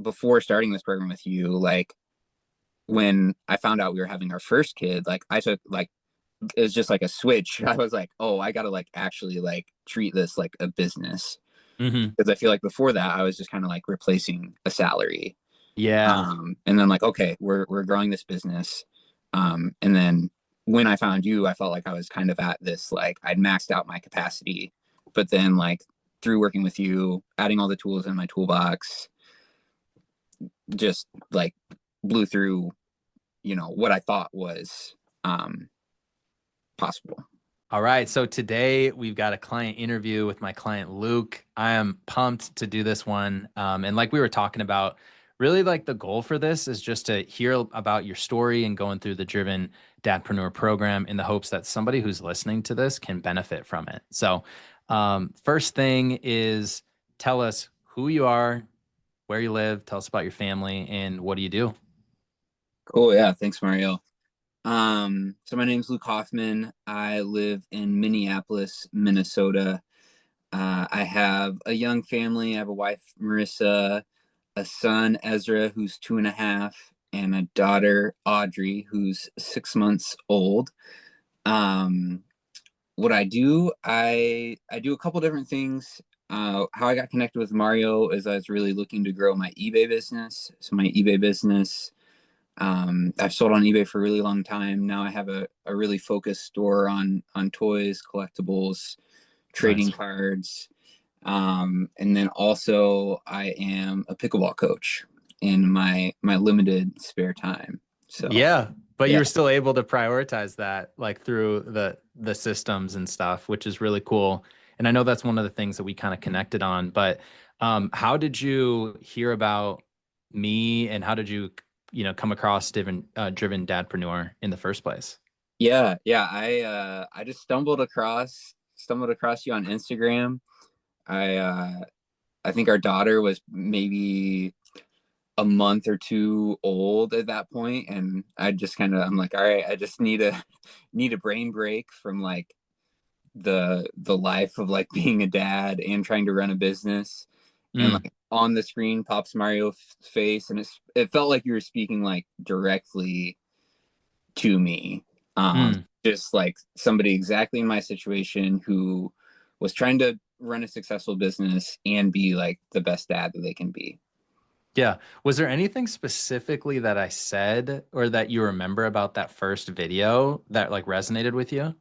before starting this program with you, like when I found out we were having our first kid, like I took like it was just like a switch. I was like, oh, I gotta like actually like treat this like a business Hmm. because I feel like before that I was just kind of like replacing a salary. Yeah. And then like, okay, we're growing this business. And then when I found you, I felt like I was kind of at this like I'd maxed out my capacity, but then like through working with you, adding all the tools in my toolbox, just like blew through, what I thought was um possible. All right. So today we've got a client interview with my client Luke. I am pumped to do this one. And like we were talking about, really like the goal for this is just to hear about your story and going through the Driven Dadpreneur program in the hopes that somebody who's listening to this can benefit from it. So, first thing is tell us who you are, where you live, tell us about your family, and what do you do? Cool. Yeah. Thanks, Mario. So my name's Luke Hoffman. I live in Minneapolis, Minnesota. I have a young family. I have a wife, Marissa, a son, Ezra, who's 2.5, and a daughter, Audrey, who's 6 months old. Um, what I do, I do a couple different things. How I got connected with Mario is I was really looking to grow my eBay business. So my eBay business, I've sold on eBay for a really long time. Now I have a really focused store on toys, collectibles, trading Nice. cards. And then also I am a pickleball coach in my limited spare time. So Yeah, but you yeah, were still able to prioritize that like through the systems and stuff, which is really cool. And I know that's one of the things that we kind of connected on, but how did you hear about me and how did you, come across Driven Dadpreneur in the first place? yeah. I just stumbled across you on Instagram. I think our daughter was maybe a month or two old at that point, and I'm like, all right, I just need a brain break from like the life of like being a dad and trying to run a business. And Mm, like on the screen pops Mario's face, and it felt like you were speaking like directly to me. mm. Just like somebody exactly in my situation who was trying to run a successful business and be like the best dad that they can be. Yeah. Was there anything specifically that I said or that you remember about that first video that like resonated with you?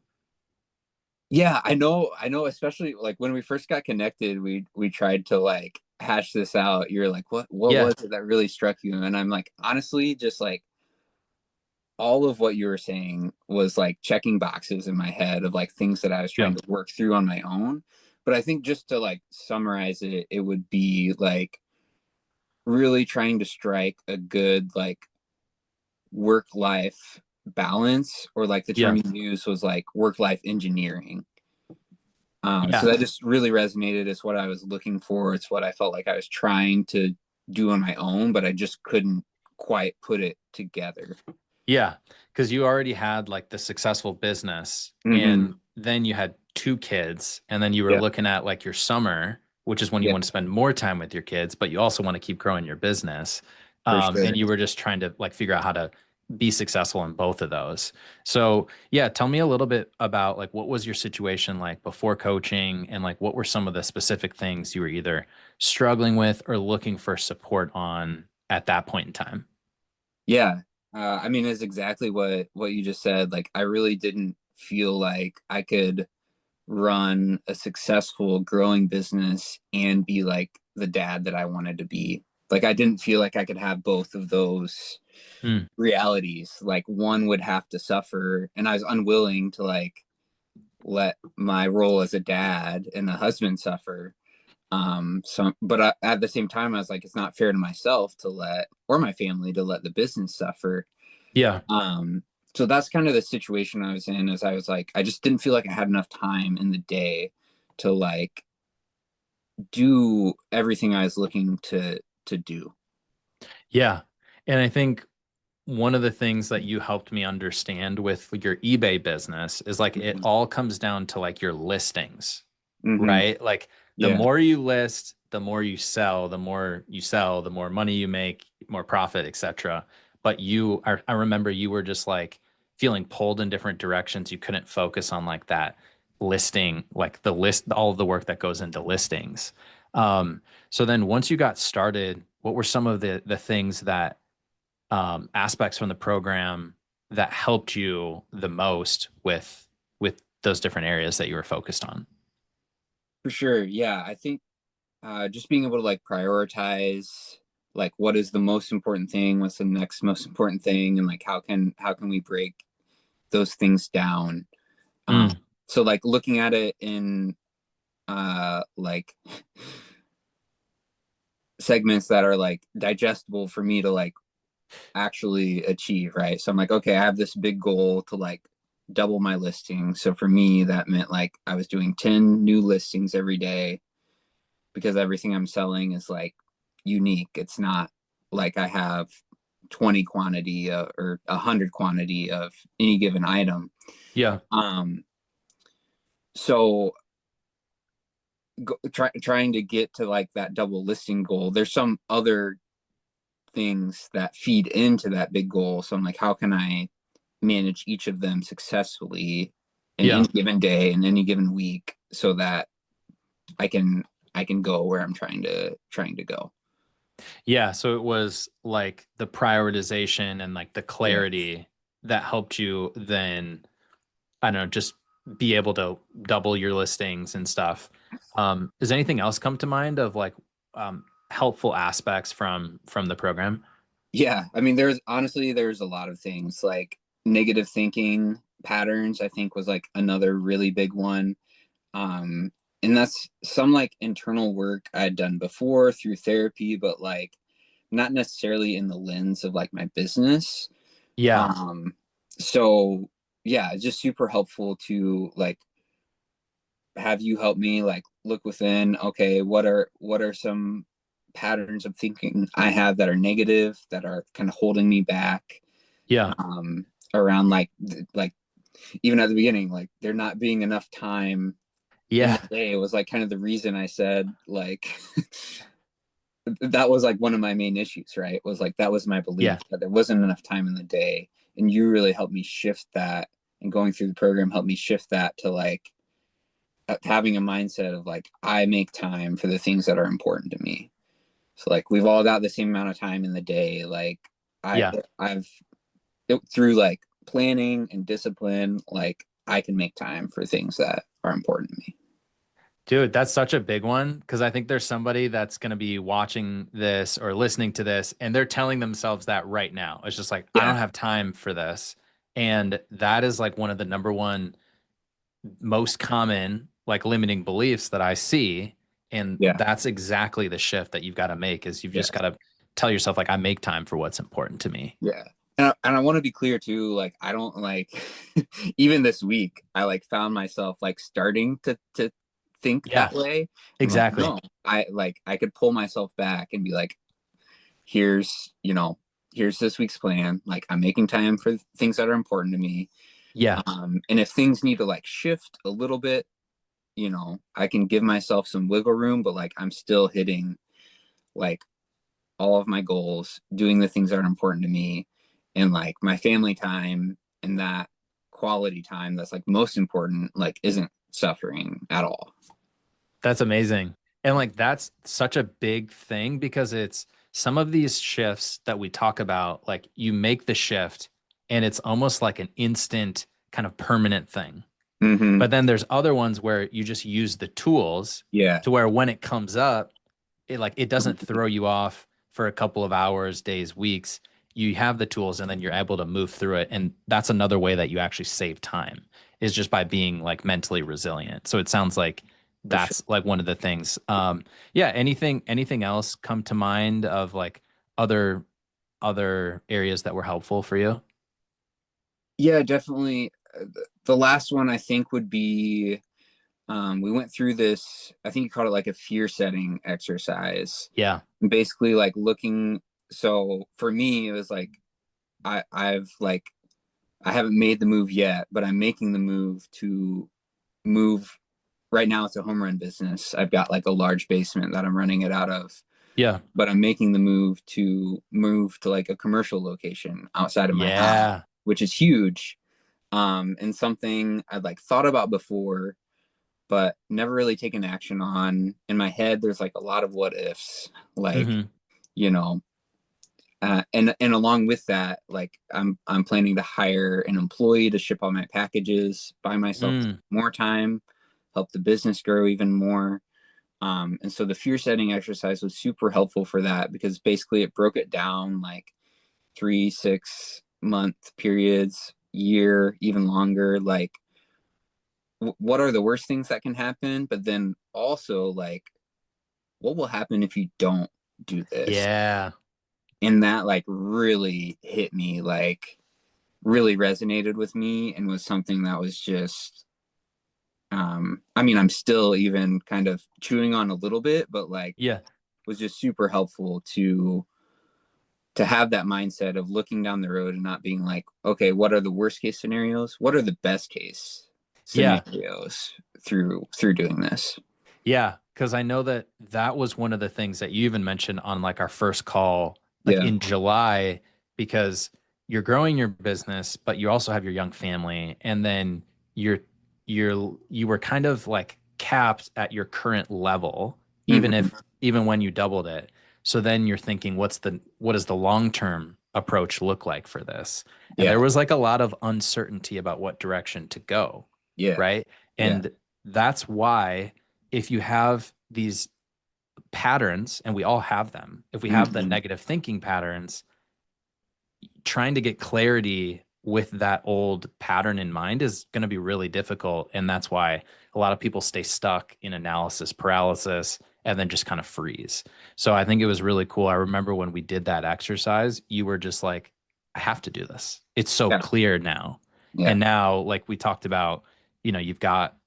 Yeah, I know, especially like when we first got connected, we tried to like hash this out. You're like, what Yeah. was it that really struck you? And I'm like, honestly, just like all of what you were saying was like checking boxes in my head of like things that I was Yeah. trying to work through on my own. But I think just to like summarize it, it would be like really trying to strike a good like work life balance, or like the term Yeah. you used was like work life engineering. So Yeah. that just really resonated. It's what I was looking for. It's what I felt like I was trying to do on my own, but I just couldn't quite put it together. Yeah, because you already had like the successful business Hmm. and then you had two kids and then you were Yeah, looking at like your summer, which is when you yeah, want to spend more time with your kids, but you also want to keep growing your business. for sure. And you were just trying to like figure out how to be successful in both of those. So, yeah, tell me a little bit about like what was your situation like before coaching and like what were some of the specific things you were either struggling with or looking for support on at that point in time? Yeah. I mean, it's exactly what you just said. Like, I really didn't feel like I could run a successful growing business and be like the dad that I wanted to be. Like, I didn't feel like I could have both of those Mm, realities. Like, one would have to suffer, and I was unwilling to like let my role as a dad and a husband suffer. At the same time, I was like, it's not fair to myself to let, or my family to let the business suffer. yeah. um so that's kind of the situation I was in, as I was like, I just didn't feel like I had enough time in the day to like do everything I was looking to do. Yeah. And I think one of the things that you helped me understand with your eBay business is like it Hmm. all comes down to like your listings, Hmm. right? Like the Yeah. more you list, the more you sell, the more money you make, more profit, etc. But I remember you were just like feeling pulled in different directions. You couldn't focus on like that listing, like the list, all of the work that goes into listings. So then once you got started, what were some of the things that aspects from the program that helped you the most with those different areas that you were focused on? For sure. Yeah. I think just being able to like prioritize like what is the most important thing, what's the next most important thing, and like how can we break those things down. Um, Mm, so like looking at it in like segments that are like digestible for me to like actually achieve, right? So I'm like, okay, I have this big goal to like double my listing. So for me, that meant like I was doing 10 new listings every day because everything I'm selling is like unique. It's not like I have 20 quantity or 100 quantity of any given item. yeah. Um, so trying to get to like that double listing goal, there's some other things that feed into that big goal. So I'm like, how can I manage each of them successfully in any Yeah. given day in any given week so that I can I can go where I'm trying to go. Yeah. So it was like the prioritization and like the Yeah. clarity that helped you then, I don't know, just be able to double your listings and stuff. Does anything else come to mind of like helpful aspects from the program? Yeah. I mean, there's a lot of things like negative thinking patterns, I think was like another really big one. Um, and that's some like internal work I'd done before through therapy, but like not necessarily in the lens of like my business. Yeah. Um, so yeah, it's just super helpful to like have you help me like look within, okay, what are some patterns of thinking I have that are negative, that are kind of holding me back, Yeah. um, around like even at the beginning, like there not being enough time in the Yeah. day was like kind of the reason I said like that was like one of my main issues, right? Was like that was my belief Yeah. that there wasn't enough time in the day. And you really helped me shift that, and going through the program helped me shift that to like having a mindset of like I make time for the things that are important to me. So like we've all got the same amount of time in the day. Like I Yeah. I've through like planning and discipline, like I can make time for things that are important to me. Dude, that's such a big one because I think there's somebody that's going to be watching this or listening to this and they're telling themselves that right now. It's just like, I Yeah. don't have time for this. And that is like one of the number one most common like limiting beliefs that I see. And Yeah. that's exactly the shift that you've got to make is you've Yeah. just got to tell yourself like I make time for what's important to me. Yeah. And I want to be clear too, like I don't like even this week I like found myself like starting to think Yeah, that way. I'm like, exactly. no, I could pull myself back and be like, here's, here's this week's plan. Like I'm making time for things that are important to me. Yeah. And if things need to like shift a little bit, I can give myself some wiggle room, but like I'm still hitting like all of my goals, doing the things that are important to me, and like my family time and that quality time that's like most important, like isn't suffering at all. That's amazing. And like that's such a big thing because it's some of these shifts that we talk about, like you make the shift and it's almost like an instant kind of permanent thing. Mm-hmm. But then there's other ones where you just use the tools Yeah. to where when it comes up, it doesn't throw you off for a couple of hours, days, weeks. You have the tools and then you're able to move through it. And that's another way that you actually save time is just by being like mentally resilient. So it sounds like For sure. that's like one of the things. Yeah, anything else come to mind of like other other areas that were helpful for you? Yeah, definitely. The last one I think would be we went through this, I think you called it like a fear setting exercise. Yeah. Basically like looking, so for me it was like I've like I haven't made the move yet, but I'm making the move to move right now it's a home run business. I've got like a large basement that I'm running it out of, Yeah. but I'm making the move to like a commercial location outside of my house, Yeah. which is huge. And something I'd like thought about before, but never really taken action on. In my head, there's like a lot of what ifs, like, Hmm. you know, and along with that, like I'm planning to hire an employee to ship all my packages, buy myself Mm. more time, help the business grow even more. And so the fear setting exercise was super helpful for that because basically it broke it down like 3, 6 month periods, year, even longer. Like, what are the worst things that can happen? But then also, like, what will happen if you don't do this? Yeah. And that, like, really hit me, like, really resonated with me and was something that was just, I mean, I'm still even kind of chewing on a little bit, but like, Yeah. was just super helpful to have that mindset of looking down the road and not being like, okay, what are the worst case scenarios? What are the best case Yeah. scenarios through doing this? Yeah, because I know that that was one of the things that you even mentioned on like our first call, like Yeah. in July, because you're growing your business, but you also have your young family, and then you're you were kind of like capped at your current level, even Hmm. if even when you doubled it. So then you're thinking, what does the long-term approach look like for this? And Yeah. there was like a lot of uncertainty about what direction to go, Yeah. right? Yeah. And that's why if you have these patterns, and we all have them, if we have the Hmm. negative thinking patterns, trying to get clarity with that old pattern in mind is going to be really difficult. And that's why a lot of people stay stuck in analysis paralysis and then just kind of freeze. So I think it was really cool. I remember when we did that exercise, you were just like, I have to do this. It's so Yeah. clear now. Yeah. And now, like we talked about, you've got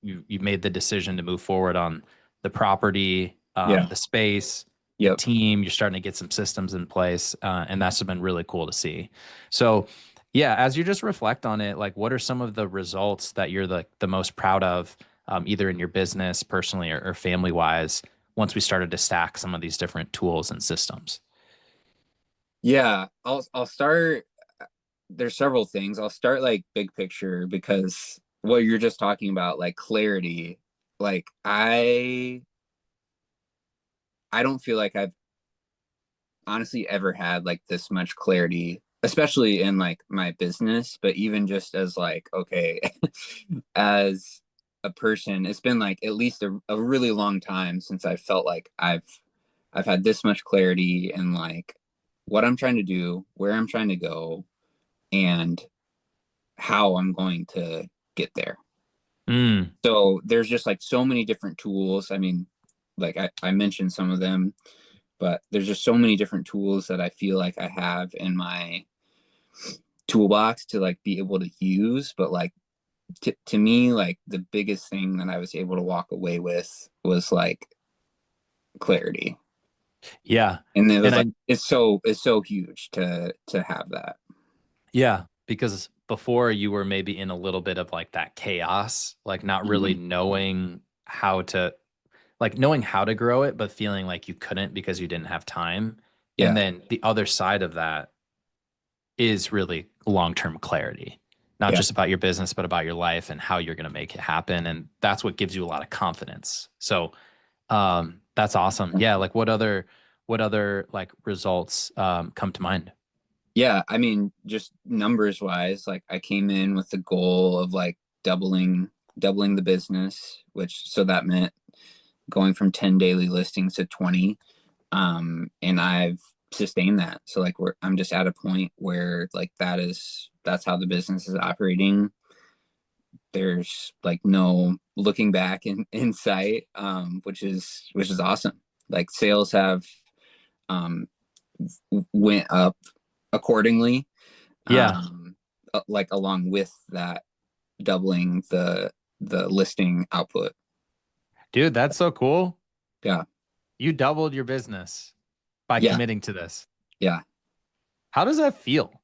you've made the decision to move forward on the property, Yeah. the space, the Yep. team. You're starting to get some systems in place, and that's been really cool to see. So, yeah, as you just reflect on it, like what are some of the results that you're the most proud of, either in your business, personally, or family wise, once we started to stack some of these different tools and systems? Yeah. I'll start. There's several things. I'll start like big picture because what you're just talking about, like clarity, like I don't feel like I've honestly ever had like this much clarity, especially in like my business, but even just as like, okay, as a person, it's been like at least a really long time since I felt like I've had this much clarity in like what I'm trying to do, where I'm trying to go, and how I'm going to get there. Mm, So there's just like so many different tools. I mean, like I mentioned some of them, but there's just so many different tools that I feel like I have in my toolbox to like be able to use. But like to me, like the biggest thing that I was able to walk away with was like clarity. yeah, And it and was like I it's so huge to have that. yeah, because before you were maybe in a little bit of like that chaos, like not really Hmm. knowing how to like knowing how to grow it, but feeling like you couldn't because you didn't have time. And Yeah, then the other side of that is really long-term clarity, not yeah, just about your business, but about your life and how you're going to make it happen. And that's what gives you a lot of confidence. So that's awesome. Yeah. Like what other like results come to mind? yeah. I mean, just numbers wise, like I came in with the goal of like doubling the business, which so that meant going from 10 daily listings to 20. And I've sustained that. So like I'm just at a point where like that's how the business is operating. There's like no looking back in sight, which is awesome. Like sales have um went up accordingly, Yeah, like along with that doubling the listing output. dude, that's so cool. Yeah. You doubled your business by Yeah. committing to this. Yeah. How does that feel?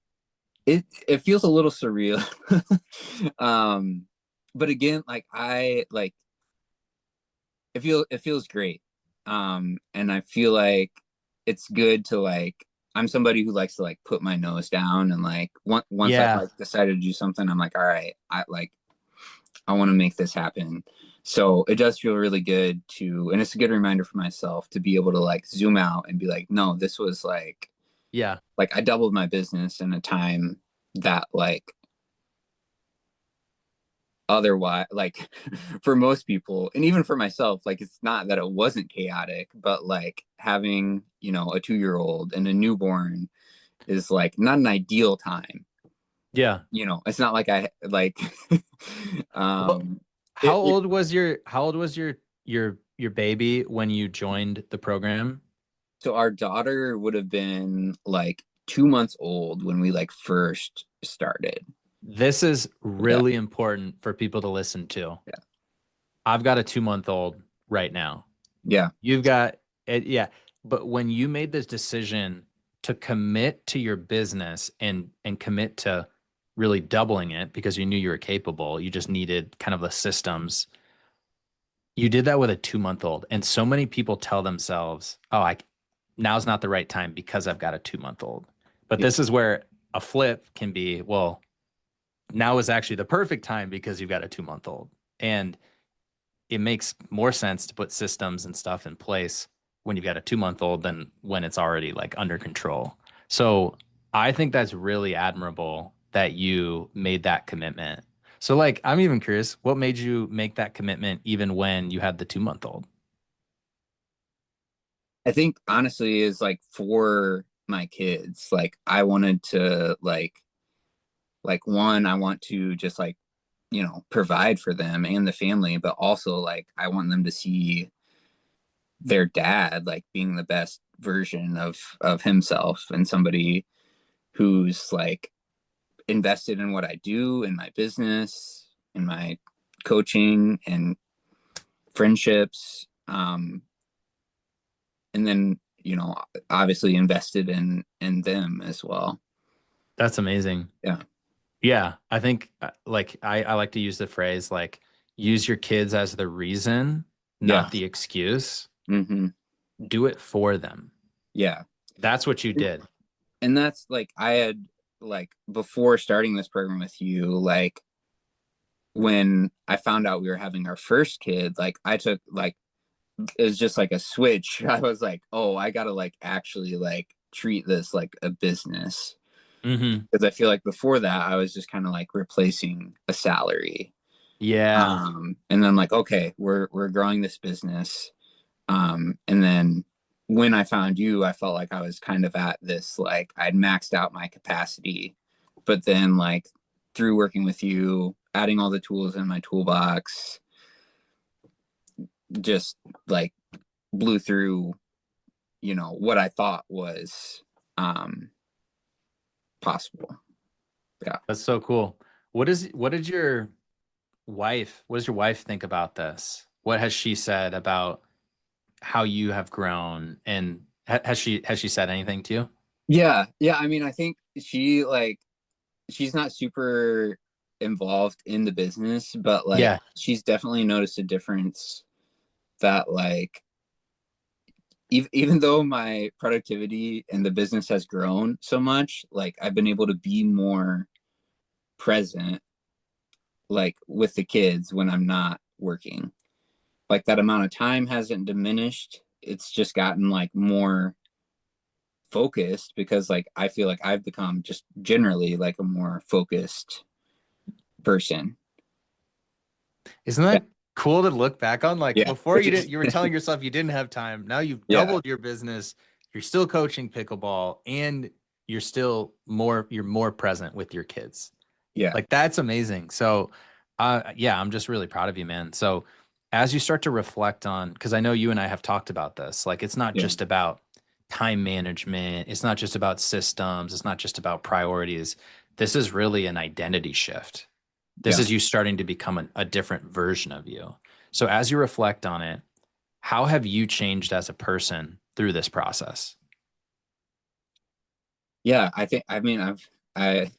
It feels a little surreal. um but again, like I like it feels great. And I feel like it's good to like, I'm somebody who likes to like put my nose down and like once I've Yeah. like decided to do something, I'm like, all right, I want to make this happen. So it does feel really good to, and it's a good reminder for myself to be able to like zoom out and be like, no, this was Yeah. like I doubled my business in a time that like otherwise like for most people and even for myself, like it's not that it wasn't chaotic, but like having, you know, a 2 year old and a newborn is like not an ideal time. Yeah. You know, it's not like I like Well, um it how old was your baby when you joined the program? so our daughter would have been like 2 months old when we like first started. This is Yeah, really important for people to listen to. yeah, I've got a 2 month old right now. yeah, You've got it, yeah. But when you made this decision to commit to your business and commit to really doubling it because you knew you were capable, you just needed kind of the systems. You did that with a 2 month old. And so many people tell themselves, oh, now's not the right time because I've got a 2 month old. But yeah, this is where a flip can be, well, now is actually the perfect time because you've got a 2 month old. And it makes more sense to put systems and stuff in place when you've got a 2 month old than when it's already like under control. So I think that's really admirable that you made that commitment. So like I'm even curious, what made you make that commitment even when you had the 2 month old? I think honestly is like for my kids, like I wanted to like one, I want to just like, you know, provide for them and the family, but also like I want them to see their dad like being the best version of himself and somebody who's like invested in what I do in my business, in my coaching and friendships. And then, you know, obviously invested in them as well. That's amazing. Yeah. Yeah, I think like I like to use the phrase like use your kids as the reason, Yeah. not the excuse. Hmm. Do it for them. Yeah. That's what you did. And that's like I had like before starting this program with you, like when I found out we were having our first kid, like I took like it was just like a switch. I was like, oh, I gotta like actually like treat this like a business. Hmm. Because I feel like before that I was just kind of like replacing a salary. Yeah. And then like, okay, we're growing this business. And then when I found you, I felt like I was kind of at this like I'd maxed out my capacity. But then like through working with you, adding all the tools in my toolbox, just like blew through, you know, what I thought was um possible. Yeah. That's so cool. What does your wife think about this? What has she said about how you have grown and has she said anything to you? Yeah. Yeah. I mean, I think she like she's not super involved in the business, but like Yeah. she's definitely noticed a difference that like even though my productivity and the business has grown so much, like I've been able to be more present like with the kids when I'm not working. Like that amount of time hasn't diminished. It's just gotten like more focused because like I feel like I've become just generally like a more focused person. Isn't Yeah. that cool to look back on? Like Yeah. before Which you did, is you were telling yourself you didn't have time. Now you've yeah. doubled your business. You're still coaching pickleball and you're more present with your kids. Yeah. Like that's amazing. So, yeah, I'm just really proud of you, man. So, as you start to reflect on, because I know you and I have talked about this, like it's not Yeah. just about time management, it's not just about systems, it's not just about priorities. This is really an identity shift. This Yeah. is you starting to become a different version of you. So, as you reflect on it, how have you changed as a person through this process? Yeah. I think I mean I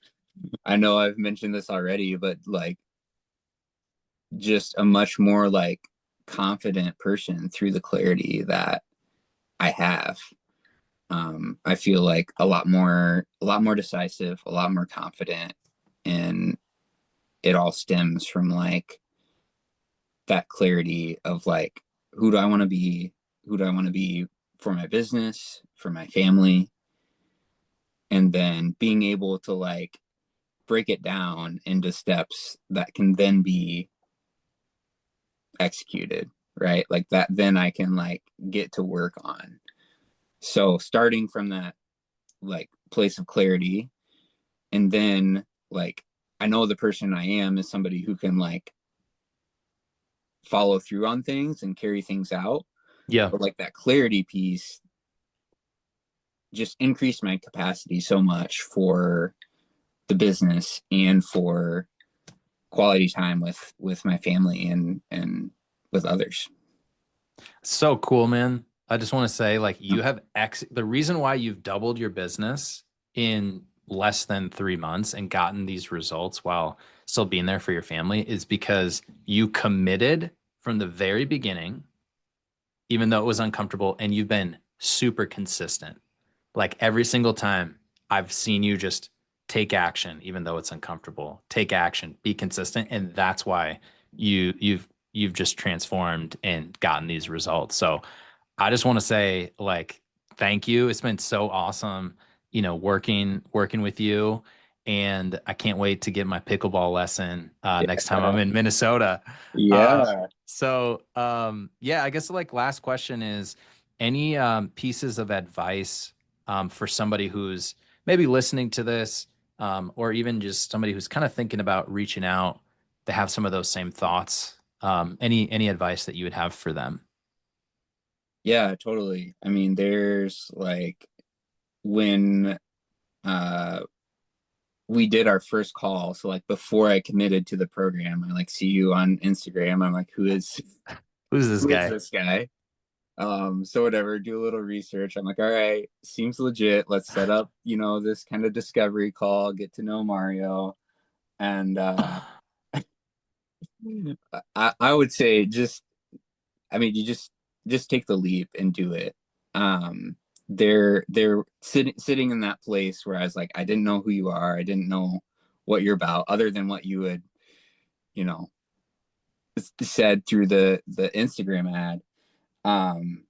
I know I've mentioned this already, but like just a much more like confident person through the clarity that I have. I feel like a lot more decisive, a lot more confident, and it all stems from like that clarity of like, who do I want to be? Who do I want to be for my business, for my family? And then being able to like break it down into steps that can then be executed, right? Like that, then I can like get to work on. So starting from that like place of clarity, and then like I know the person I am is somebody who can like follow through on things and carry things out. Yeah. But like that clarity piece just increased my capacity so much for the business and for quality time with my family and with others. So cool, man. I just want to say, like, you have the reason why you've doubled your business in less than 3 months and gotten these results while still being there for your family is because you committed from the very beginning, even though it was uncomfortable, and you've been super consistent. Like every single time I've seen you just take action, even though it's uncomfortable, take action, be consistent. And that's why you've just transformed and gotten these results. So I just want to say like thank you. It's been so awesome, working with you. And I can't wait to get my pickleball lesson next time I'm Yeah. in Minnesota. Yeah. Yeah, I guess like last question is any pieces of advice for somebody who's maybe listening to this, or even just somebody who's kind of thinking about reaching out to have some of those same thoughts. Any advice that you would have for them? Yeah, totally. I mean, there's like when uh we did our first call, so like before I committed to the program, I like see you on Instagram. I'm like, Who's this who is guy? this guy? So whatever, do a little research. I'm like, all right, seems legit. Let's set up, this kind of discovery call, get to know Mario. And I would say just, I mean, you just take the leap and do it. They're sitting in that place where I was like, I didn't know who you are. I didn't know what you're about, other than what you had, you know, said through the Instagram ad. Um,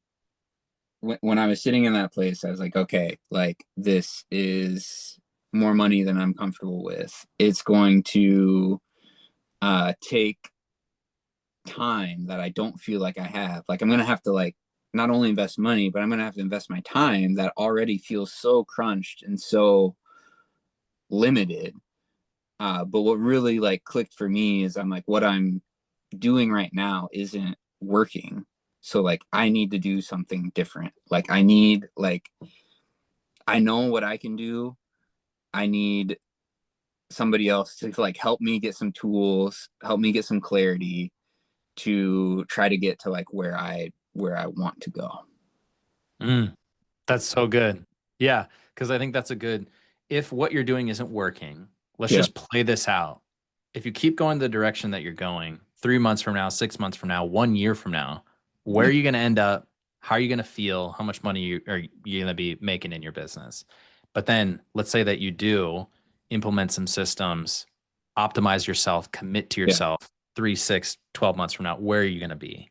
when I was sitting in that place, I was like, okay, like this is more money than I'm comfortable with. It's going to take time that I don't feel like I have. Like I'm gonna have to like not only invest money, but I'm gonna have to invest my time that already feels so crunched and so limited. But what really like clicked for me is I'm like, what I'm doing right now isn't working. So like I need to do something different. Like I know what I can do. I need somebody else to like help me get some tools, help me get some clarity to try to get to like where I want to go. Mm, that's so good. Yeah, because I think that's a good, if what you're doing isn't working, let's Yeah. just play this out. If you keep going the direction that you're going, 3 months from now, 6 months from now, 1 year from now, where Yeah. are you going to end up? How are you going to feel? How much money are you going to be making in your business? But then let's say that you do implement some systems, optimize yourself, commit to Yeah. yourself 3, 6, 12 months from now, where are you going to be?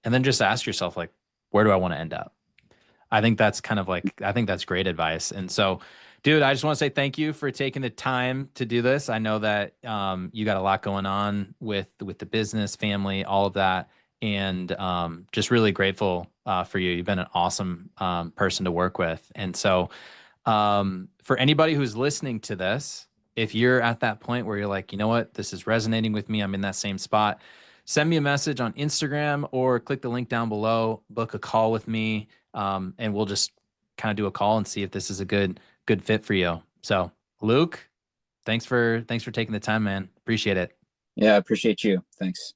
And then just ask yourself, like, where do I want to end up? I think that's kind of like, I think that's great advice. And so, dude, I just want to say thank you for taking the time to do this. I know that you got a lot going on with the business, family, all of that, and just really grateful for you. You've been an awesome person to work with. And so, for anybody who's listening to this, if you're at that point where you're like, you know what, this is resonating with me, I'm in that same spot, send me a message on Instagram or click the link down below, book a call with me, and we'll just kind of do a call and see if this is a good fit for you. So, Luke, thanks for taking the time, man. Appreciate it. Yeah. I appreciate you. Thanks.